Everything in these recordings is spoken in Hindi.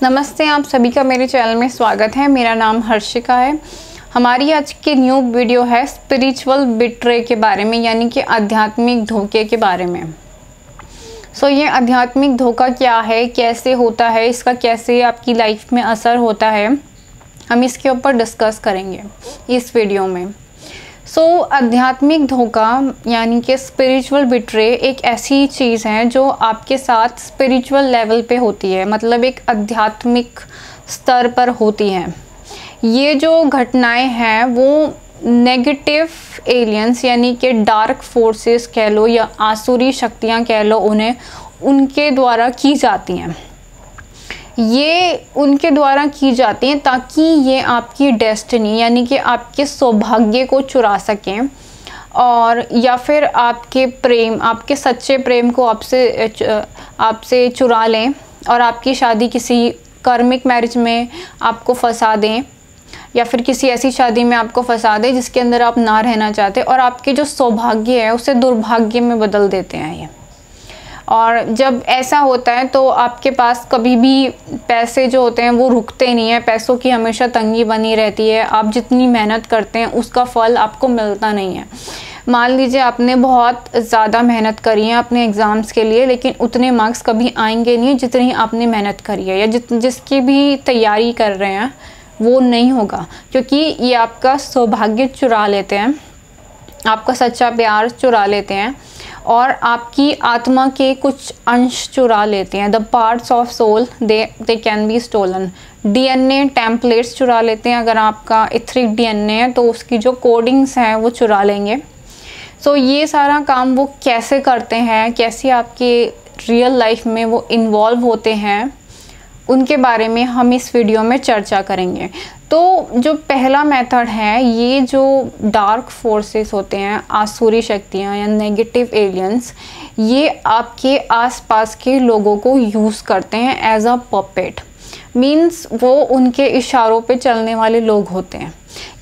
नमस्ते, आप सभी का मेरे चैनल में स्वागत है। मेरा नाम हर्षिका है। हमारी आज की न्यू वीडियो है स्पिरिचुअल बिट्रे के बारे में, यानी कि आध्यात्मिक धोखे के बारे में। ये आध्यात्मिक धोखा क्या है, कैसे होता है, इसका कैसे आपकी लाइफ में असर होता है, हम इसके ऊपर डिस्कस करेंगे इस वीडियो में। आध्यात्मिक धोखा यानी कि स्पिरिचुअल बिट्रे एक ऐसी चीज़ है जो आपके साथ स्पिरिचुअल लेवल पे होती है, मतलब एक आध्यात्मिक स्तर पर होती है। ये जो घटनाएं हैं वो नेगेटिव एलियंस यानी कि डार्क फोर्सेस कह लो या आसुरी शक्तियां कह लो, उनके द्वारा की जाती हैं। ये उनके द्वारा की जाती हैं ताकि ये आपकी डेस्टिनी यानी कि आपके सौभाग्य को चुरा सकें, और या फिर आपके सच्चे प्रेम को आपसे चुरा लें और आपकी शादी किसी कर्मिक मैरिज में आपको फंसा दें, या फिर किसी ऐसी शादी में आपको फंसा दें जिसके अंदर आप ना रहना चाहते, और आपके जो सौभाग्य है उसे दुर्भाग्य में बदल देते हैं ये। और जब ऐसा होता है तो आपके पास कभी भी पैसे जो होते हैं वो रुकते नहीं हैं, पैसों की हमेशा तंगी बनी रहती है। आप जितनी मेहनत करते हैं उसका फल आपको मिलता नहीं है। मान लीजिए आपने बहुत ज़्यादा मेहनत करी है अपने एग्ज़ाम्स के लिए, लेकिन उतने मार्क्स कभी आएंगे नहीं जितनी आपने मेहनत करी है, या जिसकी भी तैयारी कर रहे हैं वो नहीं होगा, क्योंकि ये आपका सौभाग्य चुरा लेते हैं, आपका सच्चा प्यार चुरा लेते हैं, और आपकी आत्मा के कुछ अंश चुरा लेते हैं। The parts of soul they can be stolen. DNA templates चुरा लेते हैं। अगर आपका इथरिक डीएनए है तो उसकी जो कोडिंग्स हैं वो चुरा लेंगे। ये सारा काम वो कैसे करते हैं, कैसे आपके रियल लाइफ में वो इन्वॉल्व होते हैं, उनके बारे में हम इस वीडियो में चर्चा करेंगे। तो जो पहला मेथड है, ये जो डार्क फोर्सेस होते हैं, आसुरी शक्तियाँ या नेगेटिव एलियंस, ये आपके आसपास के लोगों को यूज़ करते हैं एज अ पपेट। मीन्स वो उनके इशारों पे चलने वाले लोग होते हैं।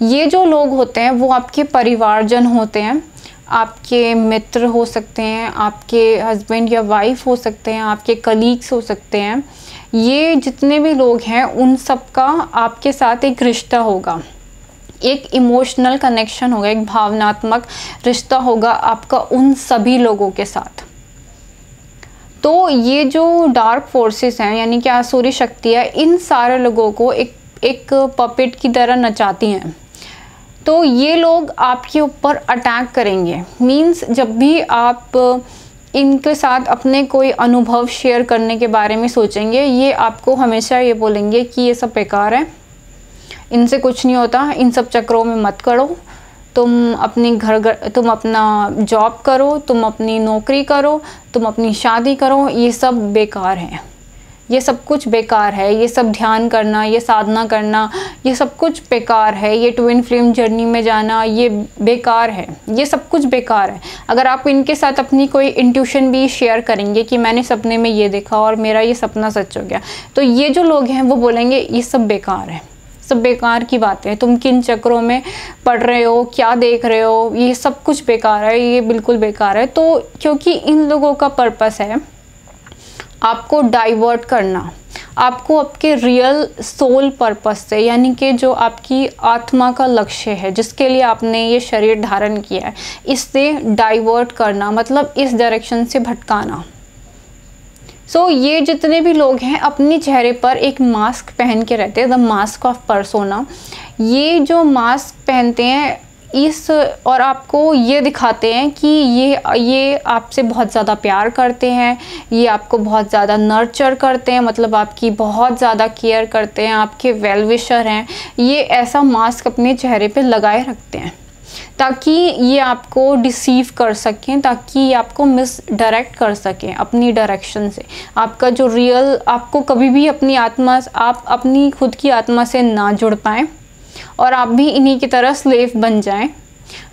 ये जो लोग होते हैं वो आपके परिवारजन होते हैं, आपके मित्र हो सकते हैं, आपके हस्बैंड या वाइफ हो सकते हैं, आपके कलीग्स हो सकते हैं। ये जितने भी लोग हैं उन सब का आपके साथ एक रिश्ता होगा, एक इमोशनल कनेक्शन होगा, एक भावनात्मक रिश्ता होगा आपका उन सभी लोगों के साथ। तो ये जो डार्क फोर्सेस हैं यानी कि आसुरी शक्तियाँ, इन सारे लोगों को एक पपेट की तरह नचाती हैं। तो ये लोग आपके ऊपर अटैक करेंगे। मीन्स जब भी आप इनके साथ अपने कोई अनुभव शेयर करने के बारे में सोचेंगे, ये आपको हमेशा ये बोलेंगे कि ये सब बेकार है, इनसे कुछ नहीं होता, इन सब चक्रों में मत करो, तुम अपना जॉब करो, तुम अपनी नौकरी करो, तुम अपनी शादी करो, ये सब बेकार है, ये सब कुछ बेकार है, ये सब ध्यान करना, ये साधना करना, ये सब कुछ बेकार है, ये ट्विन फ्लेम जर्नी में जाना ये बेकार है, ये सब कुछ बेकार है। अगर आप इनके साथ अपनी कोई इंट्यूशन भी शेयर करेंगे कि मैंने सपने में ये देखा और मेरा ये सपना सच हो गया, तो ये जो लोग हैं वो बोलेंगे ये सब बेकार है, सब बेकार की बातें, तुम किन चक्रों में पढ़ रहे हो, क्या देख रहे हो, ये सब कुछ बेकार है, ये बिल्कुल बेकार है। तो क्योंकि इन लोगों का पर्पस है आपको डाइवर्ट करना, आपको आपके रियल सोल पर्पस से, यानी कि जो आपकी आत्मा का लक्ष्य है जिसके लिए आपने ये शरीर धारण किया है, इससे डाइवर्ट करना, मतलब इस डायरेक्शन से भटकाना। ये जितने भी लोग हैं अपने चेहरे पर एक मास्क पहन के रहते हैं, द मास्क ऑफ पर्सोना। ये जो मास्क पहनते हैं और आपको ये दिखाते हैं कि ये आपसे बहुत ज़्यादा प्यार करते हैं, ये आपको बहुत ज़्यादा नर्चर करते हैं, मतलब आपकी बहुत ज़्यादा केयर करते हैं, आपके वेल विशर हैं। ये ऐसा मास्क अपने चेहरे पे लगाए रखते हैं ताकि ये आपको डिसीव कर सकें, ताकि ये आपको मिसडायरेक्ट कर सकें अपनी डायरेक्शन से। आपका जो रियल, आपको कभी भी आप अपनी खुद की आत्मा से ना जुड़ पाएँ और आप भी इन्हीं की तरह स्लेव बन जाएं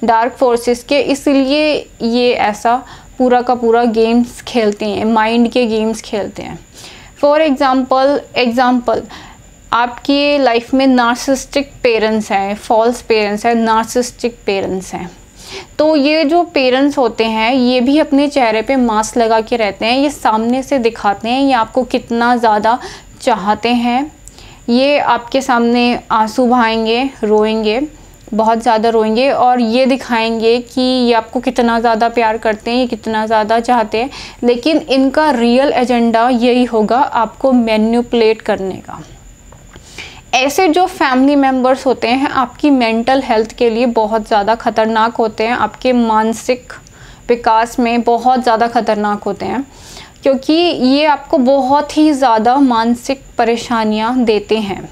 डार्क फोर्सेस के। इसलिए ये ऐसा पूरा का पूरा गेम्स खेलते हैं, माइंड के गेम्स खेलते हैं। फॉर एग्जाम्पल आपकी लाइफ में नार्सिसिस्टिक पेरेंट्स हैं, फॉल्स पेरेंट्स हैं, नार्सिसिस्टिक पेरेंट्स हैं। तो ये जो पेरेंट्स होते हैं ये भी अपने चेहरे पे मास्क लगा के रहते हैं, ये सामने से दिखाते हैं ये आपको कितना ज़्यादा चाहते हैं, ये आपके सामने आंसू बहाएंगे, रोएंगे, बहुत ज़्यादा रोएंगे और ये दिखाएंगे कि ये आपको कितना ज़्यादा प्यार करते हैं, ये कितना ज़्यादा चाहते हैं। लेकिन इनका रियल एजेंडा यही होगा, आपको मैनिपुलेट करने का। ऐसे जो फैमिली मेम्बर्स होते हैं आपकी मेंटल हेल्थ के लिए बहुत ज़्यादा ख़तरनाक होते हैं, आपके मानसिक विकास में बहुत ज़्यादा ख़तरनाक होते हैं, क्योंकि ये आपको बहुत ही ज़्यादा मानसिक परेशानियां देते हैं।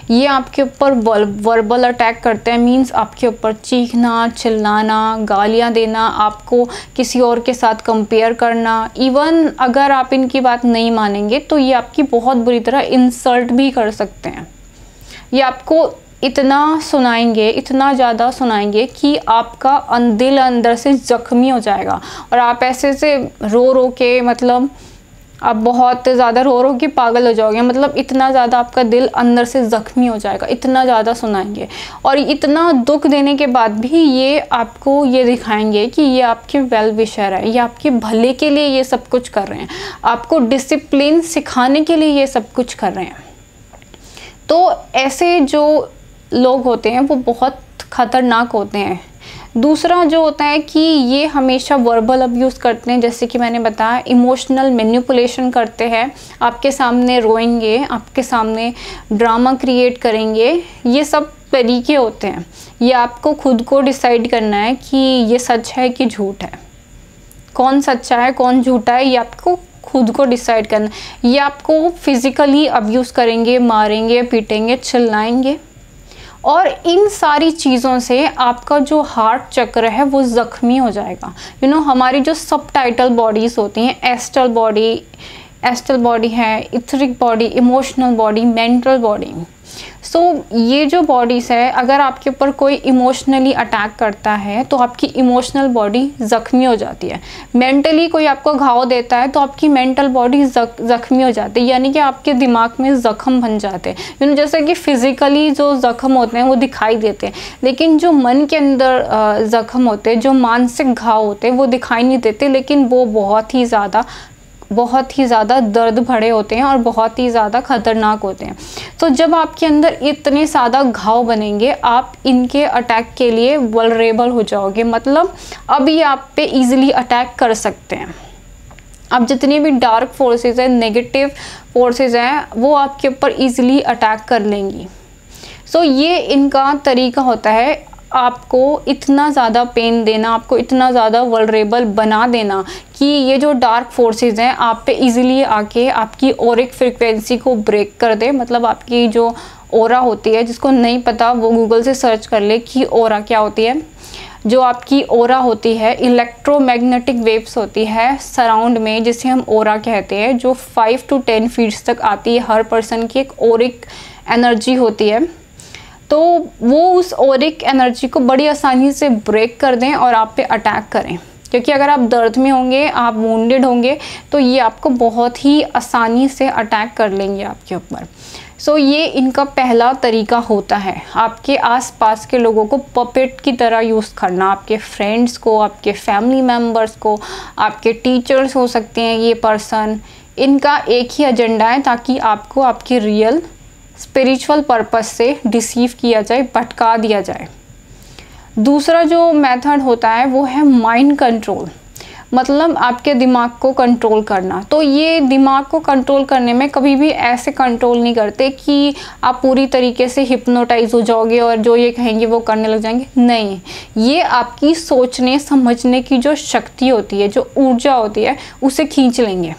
ये आपके ऊपर वर्बल अटैक करते हैं, मींस आपके ऊपर चीखना, चिल्लाना, गालियां देना, आपको किसी और के साथ कंपेयर करना। इवन अगर आप इनकी बात नहीं मानेंगे तो ये आपकी बहुत बुरी तरह इंसल्ट भी कर सकते हैं। ये आपको इतना सुनाएंगे, इतना ज़्यादा सुनाएंगे कि आपका दिल अंदर से ज़ख्मी हो जाएगा और आप ऐसे से रो रो के, मतलब आप बहुत ज़्यादा रो रो के पागल हो जाओगे। मतलब इतना ज़्यादा आपका दिल अंदर से ज़ख्मी हो जाएगा, इतना ज़्यादा सुनाएंगे। और इतना दुख देने के बाद भी ये आपको ये दिखाएंगे कि ये आपके वेल विशर है, ये आपके भले के लिए ये सब कुछ कर रहे हैं, आपको डिसिप्लिन सिखाने के लिए ये सब कुछ कर रहे हैं। तो ऐसे जो लोग होते हैं वो बहुत ख़तरनाक होते हैं। दूसरा जो होता है कि ये हमेशा वर्बल अब्यूज़ करते हैं, जैसे कि मैंने बताया, इमोशनल मैनिपुलेशन करते हैं, आपके सामने रोएंगे, आपके सामने ड्रामा क्रिएट करेंगे। ये सब तरीके होते हैं। ये आपको खुद को डिसाइड करना है कि ये सच है कि झूठ है, कौन सच्चा है कौन झूठा है, ये आपको खुद को डिसाइड करना। ये आपको फिज़िकली अब्यूज़ करेंगे, मारेंगे, पीटेंगे, चिल्लाएंगे और इन सारी चीज़ों से आपका जो हार्ट चक्र है वो ज़ख्मी हो जाएगा। हमारी जो सब टाइटल बॉडीज़ होती हैं, एस्ट्रल बॉडी है, etheric body, emotional body, mental body. So ये जो बॉडीज़ है, अगर आपके ऊपर कोई इमोशनली अटैक करता है तो आपकी इमोशनल बॉडी ज़ख्मी हो जाती है। मेंटली कोई आपको घाव देता है तो आपकी मेंटल बॉडी ज़ख्मी हो जाती है, यानी कि आपके दिमाग में ज़ख्म बन जाते हैं। जैसे कि फ़िज़िकली जो ज़ख्म होते हैं वो दिखाई देते हैं, लेकिन जो मन के अंदर ज़ख्म होते हैं, जो मानसिक घाव होते हैं, वो दिखाई नहीं देते, लेकिन वो बहुत ही ज़्यादा दर्द भरे होते हैं और बहुत ही ज़्यादा ख़तरनाक होते हैं। तो जब आपके अंदर इतने ज़्यादा घाव बनेंगे, आप इनके अटैक के लिए वल्नरेबल हो जाओगे। मतलब अब ये आप पे इजीली अटैक कर सकते हैं। अब जितनी भी डार्क फोर्सेस हैं, नेगेटिव फोर्सेस हैं, वो आपके ऊपर इजीली अटैक कर लेंगी। सो ये इनका तरीका होता है, आपको इतना ज़्यादा पेन देना, आपको इतना ज़्यादा वल्नरेबल बना देना कि ये जो डार्क फोर्सेस हैं आप पे इजीली आके आपकी ऑरिक फ्रीक्वेंसी को ब्रेक कर दे। मतलब आपकी जो ओरा होती है, जिसको नहीं पता वो गूगल से सर्च कर ले कि ओरा क्या होती है। जो आपकी ओरा होती है, इलेक्ट्रोमैग्नेटिक वेव्स होती है सराउंड में, जिसे हम ओरा कहते हैं, जो 5 to 10 फीट तक आती है। हर पर्सन की एक ऑरिक एनर्जी होती है, तो वो उस ऑरिक एनर्जी को बड़ी आसानी से ब्रेक कर दें और आप पे अटैक करें। क्योंकि अगर आप दर्द में होंगे, आप वुंडेड होंगे, तो ये आपको बहुत ही आसानी से अटैक कर लेंगे आपके ऊपर। सो ये इनका पहला तरीका होता है, आपके आसपास के लोगों को पपेट की तरह यूज़ करना, आपके फ्रेंड्स को, आपके फैमिली मेम्बर्स को, आपके टीचर्स हो सकते हैं ये पर्सन। इनका एक ही एजेंडा है, ताकि आपको आपकी रियल स्पिरिचुअल पर्पस से डिसीव किया जाए, भटका दिया जाए। दूसरा जो मेथड होता है वो है माइंड कंट्रोल, मतलब आपके दिमाग को कंट्रोल करना। तो ये दिमाग को कंट्रोल करने में कभी भी ऐसे कंट्रोल नहीं करते कि आप पूरी तरीके से हिप्नोटाइज हो जाओगे और जो ये कहेंगे वो करने लग जाएंगे। नहीं, ये आपकी सोचने समझने की जो शक्ति होती है, जो ऊर्जा होती है, उसे खींच लेंगे।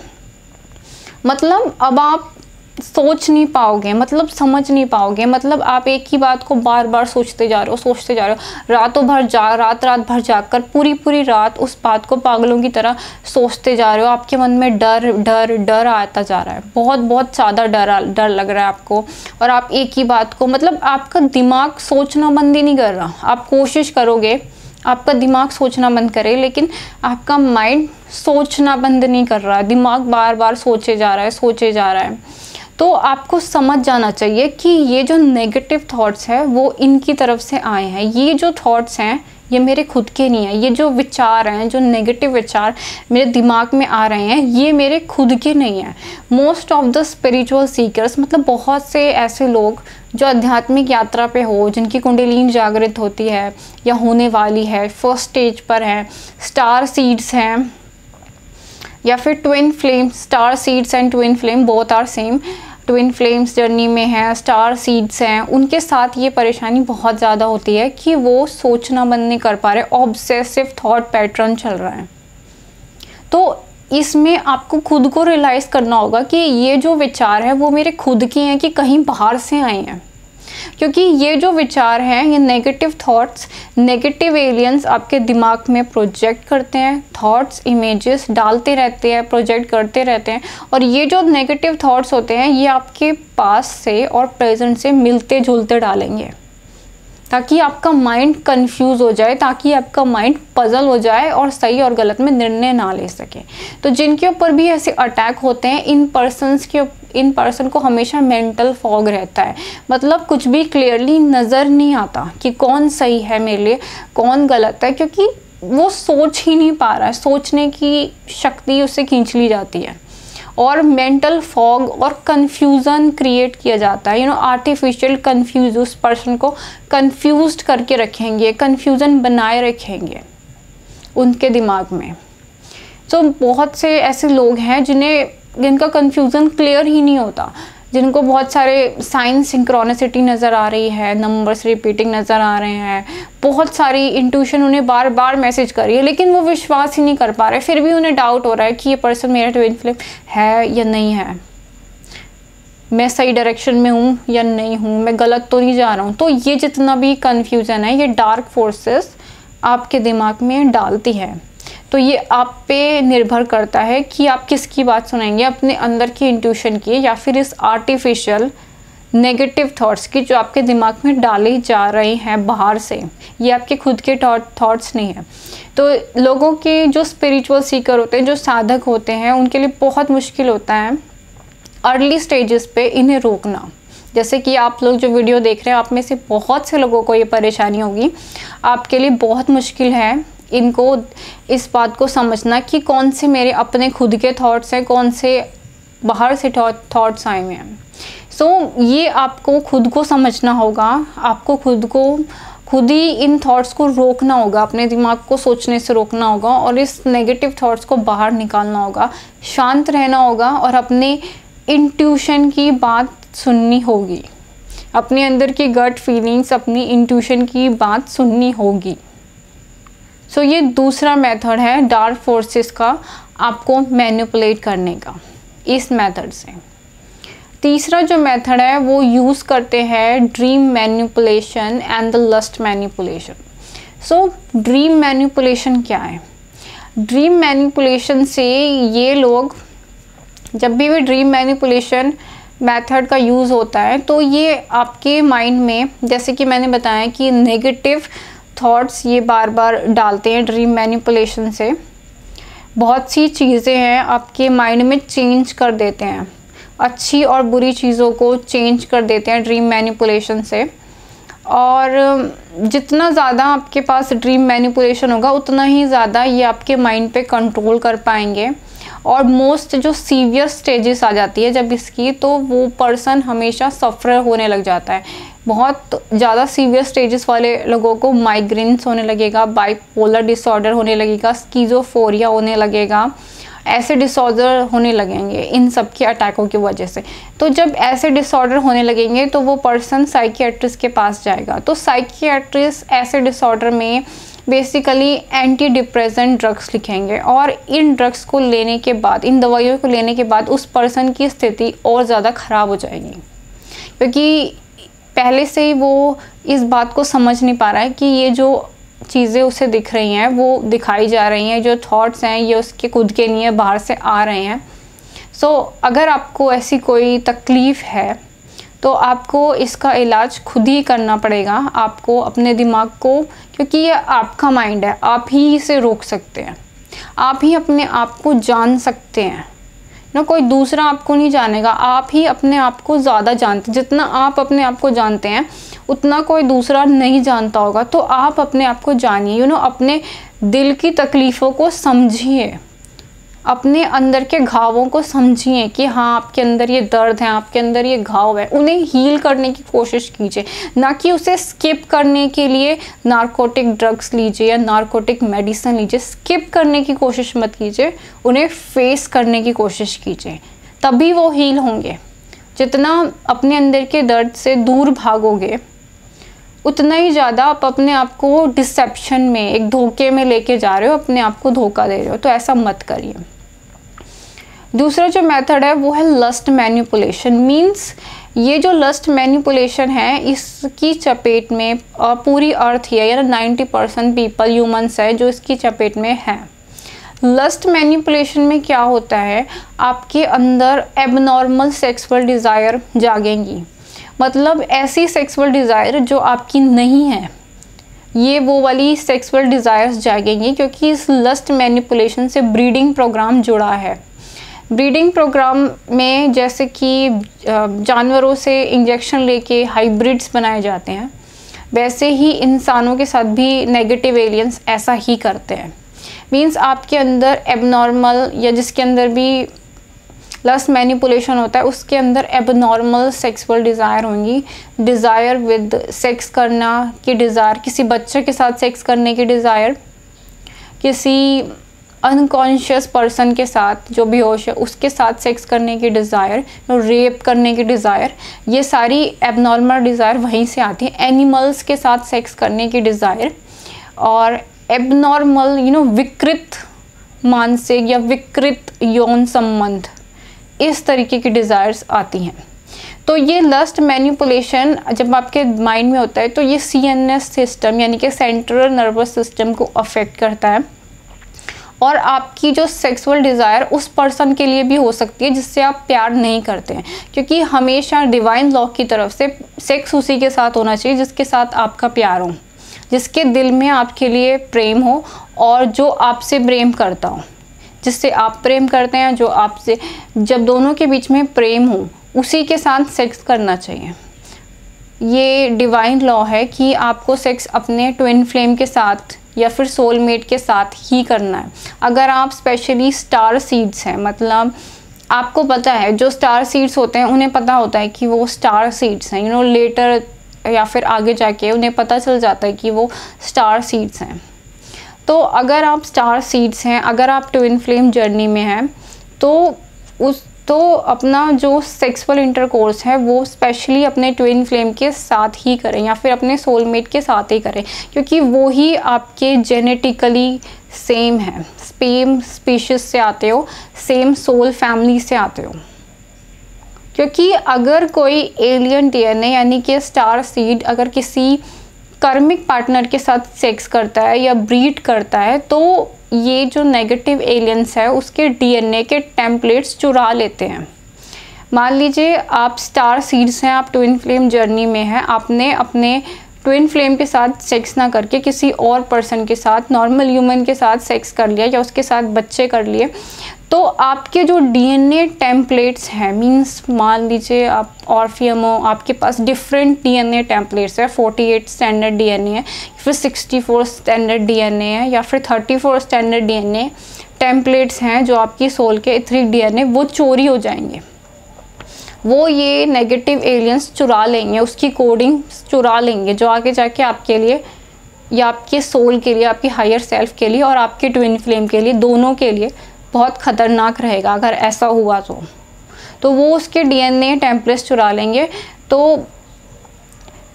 मतलब अब आप सोच नहीं पाओगे, मतलब समझ नहीं पाओगे, मतलब आप एक ही बात को बार बार सोचते जा रहे हो, रात रात भर जाकर पूरी रात उस बात को पागलों की तरह सोचते जा रहे हो। आपके मन में डर आता जा रहा है, बहुत ज़्यादा डर लग रहा है आपको, और आप एक ही बात को, मतलब आपका दिमाग सोचना बंद ही नहीं कर रहा। आप कोशिश करोगे आपका दिमाग सोचना बंद करे, लेकिन आपका माइंड सोचना बंद नहीं कर रहा है, दिमाग बार बार सोचे जा रहा है। तो आपको समझ जाना चाहिए कि ये जो नेगेटिव थॉट्स है वो इनकी तरफ से आए हैं। ये जो थॉट्स हैं ये मेरे खुद के नहीं है। ये जो विचार हैं, जो नेगेटिव विचार मेरे दिमाग में आ रहे हैं, ये मेरे खुद के नहीं हैं। Most of the spiritual seekers, मतलब बहुत से ऐसे लोग जो आध्यात्मिक यात्रा पे हो, जिनकी कुंडलिनी जागृत होती है या होने वाली है, फर्स्ट स्टेज पर है, स्टार सीड्स हैं या फिर twin flame, star seeds and twin flame both are same, twin flames journey में है, स्टार सीड्स हैं, उनके साथ ये परेशानी बहुत ज़्यादा होती है कि वो सोचना बंद नहीं कर पा रहे, ऑब्सेसिव थॉट पैटर्न चल रहा है। तो इसमें आपको खुद को रियलाइज़ करना होगा कि ये जो विचार है वो मेरे खुद के हैं कि कहीं बाहर से आए हैं। क्योंकि ये जो विचार हैं, ये नेगेटिव थॉट्स, नेगेटिव एलियंस आपके दिमाग में प्रोजेक्ट करते हैं, थॉट्स इमेजेस डालते रहते हैं, प्रोजेक्ट करते रहते हैं। और ये जो नेगेटिव थॉट्स होते हैं ये आपके पास से और प्रेजेंट से मिलते जुलते डालेंगे, ताकि आपका माइंड कंफ्यूज हो जाए, ताकि आपका माइंड पजल हो जाए और सही और गलत में निर्णय ना ले सके। तो जिनके ऊपर भी ऐसे अटैक होते हैं, इन पर्सन को हमेशा मेंटल फॉग रहता है, मतलब कुछ भी क्लियरली नज़र नहीं आता कि कौन सही है मेरे लिए, कौन गलत है, क्योंकि वो सोच ही नहीं पा रहा है, सोचने की शक्ति उससे खींच ली जाती है और मेंटल फॉग और कंफ्यूजन क्रिएट किया जाता है। आर्टिफिशियल कंफ्यूज, उस पर्सन को कंफ्यूज्ड करके रखेंगे, कंफ्यूजन बनाए रखेंगे उनके दिमाग में। तो बहुत से ऐसे लोग हैं जिनका कंफ्यूजन क्लियर ही नहीं होता, जिनको बहुत सारे साइन सिंक्रोनिसिटी नज़र आ रही है, नंबर्स रिपीटिंग नज़र आ रहे हैं, बहुत सारी इंट्यूशन उन्हें बार बार मैसेज कर रही है, लेकिन वो विश्वास ही नहीं कर पा रहे। फिर भी उन्हें डाउट हो रहा है कि ये पर्सन मेरा ट्विन फ्लेम है या नहीं है, मैं सही डायरेक्शन में हूँ या नहीं हूँ, मैं गलत तो नहीं जा रहा हूँ। तो ये जितना भी कन्फ्यूज़न है ये डार्क फोर्सेस आपके दिमाग में डालती है। तो ये आप पे निर्भर करता है कि आप किसकी बात सुनेंगे, अपने अंदर की इंट्यूशन की या फिर इस आर्टिफिशियल नेगेटिव थॉट्स की जो आपके दिमाग में डाले जा रहे हैं बाहर से। ये आपके खुद के थॉट्स नहीं है। तो लोगों के जो स्पिरिचुअल सीकर होते हैं, जो साधक होते हैं, उनके लिए बहुत मुश्किल होता है अर्ली स्टेजेस पे इन्हें रोकना। जैसे कि आप लोग जो वीडियो देख रहे हैं, आप में से बहुत से लोगों को ये परेशानी होगी। आपके लिए बहुत मुश्किल है इनको इस बात को समझना कि कौन से मेरे अपने खुद के थॉट्स हैं, कौन से बाहर से थॉट्स आए हुए हैं। सो ये आपको खुद को समझना होगा, आपको खुद ही इन थॉट्स को रोकना होगा, अपने दिमाग को सोचने से रोकना होगा और इस नेगेटिव थॉट्स को बाहर निकालना होगा, शांत रहना होगा और अपने इंट्यूशन की बात सुननी होगी, अपने अंदर की गट फीलिंग्स, अपनी इंट्यूशन की बात सुननी होगी। सो ये दूसरा मेथड है डार्क फोर्सेस का आपको मैनिपुलेट करने का, इस मेथड से। तीसरा जो मेथड है वो यूज़ करते हैं dream manipulation and the lust manipulation. So dream manipulation क्या है? ड्रीम मैनिपुलेशन से ये लोग, जब भी ड्रीम मैनिपुलेशन मेथड का यूज़ होता है तो ये आपके माइंड में, जैसे कि मैंने बताया कि नेगेटिव थॉट्स ये बार बार डालते हैं ड्रीम मैनिपुलेशन से। बहुत सी चीज़ें हैं आपके माइंड में चेंज कर देते हैं, अच्छी और बुरी चीज़ों को चेंज कर देते हैं ड्रीम मैनिपुलेशन से। और जितना ज़्यादा आपके पास ड्रीम मैनिपुलेशन होगा उतना ही ज़्यादा ये आपके माइंड पे कंट्रोल कर पाएंगे। और मोस्ट जो सीवियर स्टेजेस आ जाती है जब इसकी, तो वो पर्सन हमेशा सफ़र होने लग जाता है। बहुत ज़्यादा सीवियर स्टेजेस वाले लोगों को माइग्रेन्स होने लगेगा, बाइपोलर डिसऑर्डर होने लगेगा, स्कीज़ोफ्रेनिया होने लगेगा, ऐसे डिसऑर्डर होने लगेंगे इन सब के अटैकों की वजह से। तो जब ऐसे डिसऑर्डर होने लगेंगे तो वो पर्सन साइकियाट्रिस्ट के पास जाएगा। तो साइकियाट्रिस्ट ऐसे डिसऑर्डर में बेसिकली एंटी डिप्रेसेंट ड्रग्स लिखेंगे और इन ड्रग्स को लेने के बाद, इन दवाइयों को लेने के बाद उस पर्सन की स्थिति और ज़्यादा ख़राब हो जाएगी, क्योंकि पहले से ही वो इस बात को समझ नहीं पा रहा है कि ये जो चीज़ें उसे दिख रही हैं, वो दिखाई जा रही हैं, जो थॉट्स हैं ये उसके खुद के नहीं है, बाहर से आ रहे हैं। सो अगर आपको ऐसी कोई तकलीफ़ है तो आपको इसका इलाज खुद ही करना पड़ेगा। आपको अपने दिमाग को, क्योंकि ये आपका माइंड है, आप ही इसे रोक सकते हैं, आप ही अपने आप को जान सकते हैं। ना कोई दूसरा आपको नहीं जानेगा, आप ही अपने आप को ज़्यादा जानते। जितना आप अपने आप को जानते हैं उतना कोई दूसरा नहीं जानता होगा। तो आप अपने आप को जानिए, अपने दिल की तकलीफ़ों को समझिए, अपने अंदर के घावों को समझिए कि हाँ आपके अंदर ये दर्द है, आपके अंदर ये घाव है। उन्हें हील करने की कोशिश कीजिए, ना कि उसे स्किप करने के लिए नारकोटिक ड्रग्स लीजिए या नारकोटिक मेडिसिन लीजिए। स्किप करने की कोशिश मत कीजिए, उन्हें फेस करने की कोशिश कीजिए, तभी वो हील होंगे। जितना अपने अंदर के दर्द से दूर भागोगे उतना ही ज़्यादा आप अपने आप को डिसेप्शन में, एक धोखे में लेके जा रहे हो, अपने आप को धोखा दे रहे हो। तो ऐसा मत करिए। दूसरा जो मेथड है वो है लस्ट मैनिपुलेशन। मीन्स ये जो लस्ट मैनिपुलेशन है इसकी चपेट में पूरी अर्थ ही है, यानी 90% पीपल ह्यूमंस है जो इसकी चपेट में है। लस्ट मैनिपुलेशन में क्या होता है, आपके अंदर एबनॉर्मल सेक्सुअल डिज़ायर जागेंगी। मतलब ऐसी सेक्सुअल डिज़ायर जो आपकी नहीं है, ये वो वाली सेक्सुअल डिज़ायर्स जागेंगी, क्योंकि इस लस्ट मैनिपुलेशन से ब्रीडिंग प्रोग्राम जुड़ा है। ब्रीडिंग प्रोग्राम में जैसे कि जानवरों से इंजेक्शन लेके हाइब्रिड्स बनाए जाते हैं, वैसे ही इंसानों के साथ भी नेगेटिव एलियंस ऐसा ही करते हैं। मीन्स आपके अंदर एबनॉर्मल, या जिसके अंदर भी लस्ट मैनिपुलेशन होता है उसके अंदर एबनॉर्मल सेक्सुअल डिज़ायर होंगी। डिज़ायर विद सेक्स करना की डिज़ायर, किसी बच्चे के साथ सेक्स करने की डिज़ायर, किसी अनकॉन्शियस पर्सन के साथ जो बेहोश है उसके साथ सेक्स करने की डिज़ायर, रेप करने की डिज़ायर, ये सारी एबनॉर्मल डिज़ायर वहीं से आती है। एनिमल्स के साथ सेक्स करने की डिज़ायर और एबनॉर्मल विकृत मानसिक या विकृत यौन संबंध, इस तरीके की डिज़ायर्स आती हैं। तो ये लस्ट मैनिपुलेशन जब आपके माइंड में होता है तो ये CNS सिस्टम यानी कि सेंट्रल नर्वस सिस्टम को अफेक्ट करता है, और आपकी जो सेक्सुअल डिज़ायर उस पर्सन के लिए भी हो सकती है जिससे आप प्यार नहीं करते हैं, क्योंकि हमेशा डिवाइन लॉ की तरफ से सेक्स उसी के साथ होना चाहिए जिसके साथ आपका प्यार हो, जिसके दिल में आपके लिए प्रेम हो और जो आपसे प्रेम करता हो, जिससे आप प्रेम करते हैं, जो आपसे, जब दोनों के बीच में प्रेम हो उसी के साथ सेक्स करना चाहिए। ये डिवाइन लॉ है कि आपको सेक्स अपने ट्विन फ्लेम के साथ या फिर सोलमेट के साथ ही करना है। अगर आप स्पेशली स्टार सीड्स हैं, मतलब आपको पता है जो स्टार सीड्स होते हैं उन्हें पता होता है कि वो स्टार सीड्स हैं, लेटर या फिर आगे जाके उन्हें पता चल जाता है कि वो स्टार सीड्स हैं। तो अगर आप स्टार सीड्स हैं, अगर आप ट्विन फ्लेम जर्नी में हैं, तो अपना जो सेक्सुअल इंटरकोर्स है वो स्पेशली अपने ट्विन फ्लेम के साथ ही करें या फिर अपने सोलमेट के साथ ही करें, क्योंकि वो ही आपके जेनेटिकली सेम है, सेम स्पीशीज से आते हो, सेम सोल फैमिली से आते हो। क्योंकि अगर कोई एलियन DNA यानी कि स्टार सीड अगर किसी कर्मिक पार्टनर के साथ सेक्स करता है या ब्रीड करता है, तो ये जो नेगेटिव एलियंस है उसके DNA के टेम्पलेट्स चुरा लेते हैं। मान लीजिए आप स्टार सीड्स हैं, आप ट्विन फ्लेम जर्नी में हैं, आपने अपने ट्विन फ्लेम के साथ सेक्स ना करके किसी और पर्सन के साथ, नॉर्मल ह्यूमन के साथ सेक्स कर लिया या उसके साथ बच्चे कर लिए, तो आपके जो DNA टेम्पलेट्स हैं, मींस मान लीजिए आप ऑर्फियम हो, आपके पास डिफरेंट DNA टेम्पलेट्स है, 48 स्टैंडर्ड DNA है, फिर 64 स्टैंडर्ड DNA है, या फिर 34 स्टैंडर्ड DNA टेम्पलेट्स हैं जो आपकी सोल के इथरिक DNA, वो चोरी हो जाएंगे। वो ये नेगेटिव एलियंस चुरा लेंगे, उसकी कोडिंग चुरा लेंगे, जो आगे जाके आपके लिए या आपके सोल के लिए, आपकी हायर सेल्फ के लिए और आपके ट्विन फ्लेम के लिए, दोनों के लिए बहुत ख़तरनाक रहेगा अगर ऐसा हुआ तो वो उसके DNA टेम्पलेट्स चुरा लेंगे। तो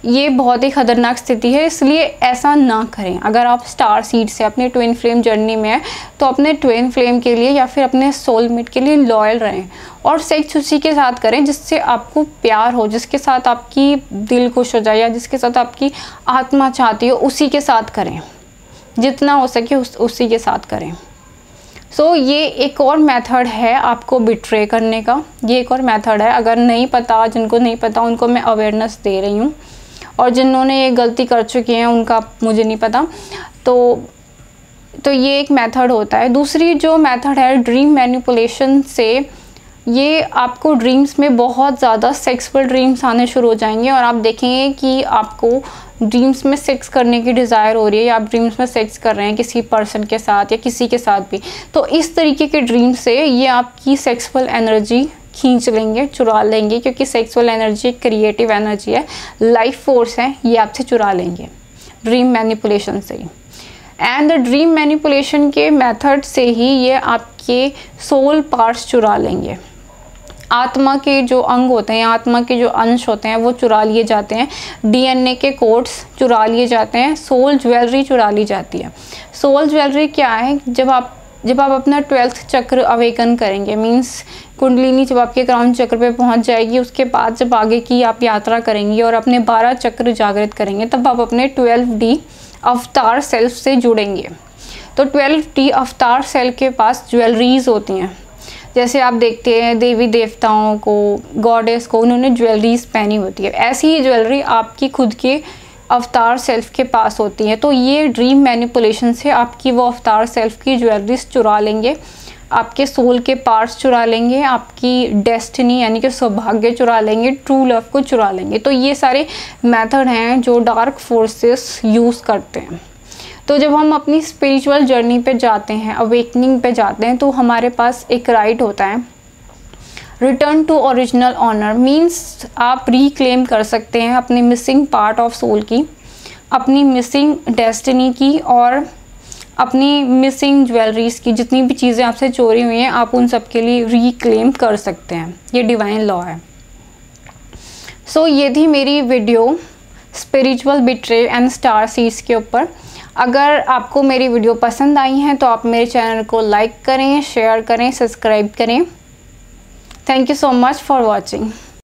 ये बहुत ही ख़तरनाक स्थिति है, इसलिए ऐसा ना करें। अगर आप स्टार सीड से अपने ट्विन फ्लेम जर्नी में हैं तो अपने ट्विन फ्लेम के लिए या फिर अपने सोलमेट के लिए लॉयल रहें और सेक्स उसी के साथ करें जिससे आपको प्यार हो, जिसके साथ आपकी दिल खुश हो जाए या जिसके साथ आपकी आत्मा चाहती हो, उसी के साथ करें। जितना हो सके उसी के साथ करें। ये एक और मेथड है आपको बिट्रे करने का, ये एक और मेथड है। अगर नहीं पता, जिनको नहीं पता उनको मैं अवेयरनेस दे रही हूँ, और जिन्होंने ये गलती कर चुके हैं उनका मुझे नहीं पता। तो ये एक मेथड होता है। दूसरी जो मेथड है ड्रीम मैनिपुलेशन से ये आपको ड्रीम्स में बहुत ज़्यादा सेक्सुअल ड्रीम्स आने शुरू हो जाएंगे और आप देखेंगे कि आपको ड्रीम्स में सेक्स करने की डिज़ायर हो रही है या आप ड्रीम्स में सेक्स कर रहे हैं किसी पर्सन के साथ या किसी के साथ भी। तो इस तरीके के ड्रीम से ये आपकी सेक्सुअल एनर्जी खींच लेंगे, चुरा लेंगे, क्योंकि सेक्सुअल एनर्जी एक क्रिएटिव एनर्जी है, लाइफ फोर्स है, ये आपसे चुरा लेंगे ड्रीम मैनिपुलेशन से ही। एंड ड्रीम मैनिपुलेशन के मेथड से ही ये आपके सोल पार्ट्स चुरा लेंगे। आत्मा के जो अंग होते हैं, आत्मा के जो अंश होते हैं वो चुरा लिए जाते हैं, डीएनए के कोड्स चुरा लिए जाते हैं, सोल ज्वेलरी चुरा ली जाती है। सोल ज्वेलरी क्या है? जब आप अपना 12th चक्र अवेकन करेंगे, मीन्स कुंडलिनी जब आपके क्राउन चक्र पे पहुंच जाएगी, उसके बाद जब आगे की आप यात्रा करेंगे और अपने 12 चक्र जागृत करेंगे, तब आप अपने 12D अवतार सेल्फ से जुड़ेंगे। तो 12D अवतार सेल के पास ज्वेलरीज होती हैं, जैसे आप देखते हैं देवी देवताओं को, गॉडेस को, उन्होंने ज्वेलरीज पहनी होती है, ऐसी ही ज्वेलरी आपकी खुद के अवतार सेल्फ के पास होती है। तो ये ड्रीम मैनिपुलेशन से आपकी वो अवतार सेल्फ की ज्वेलरीज चुरा लेंगे, आपके सोल के पार्ट्स चुरा लेंगे, आपकी डेस्टिनी यानी कि सौभाग्य चुरा लेंगे, ट्रू लव को चुरा लेंगे। तो ये सारे मेथड हैं जो डार्क फोर्सेस यूज़ करते हैं। तो जब हम अपनी स्पिरिचुअल जर्नी पे जाते हैं, अवेकनिंग पे जाते हैं, तो हमारे पास एक राइट होता है, return to original owner. Means आप रिक्लेम कर सकते हैं अपने मिसिंग पार्ट ऑफ सोल की, अपनी मिसिंग डेस्टिनी की और अपनी मिसिंग ज्वेलरीज की। जितनी भी चीज़ें आपसे चोरी हुई हैं, आप उन सब के लिए रिक्लेम कर सकते हैं। ये डिवाइन लॉ है। सो ये थी मेरी video spiritual betray and star seeds के ऊपर। अगर आपको मेरी वीडियो पसंद आई है तो आप मेरे चैनल को लाइक करें, शेयर करें, सब्सक्राइब करें। Thank you so much for watching.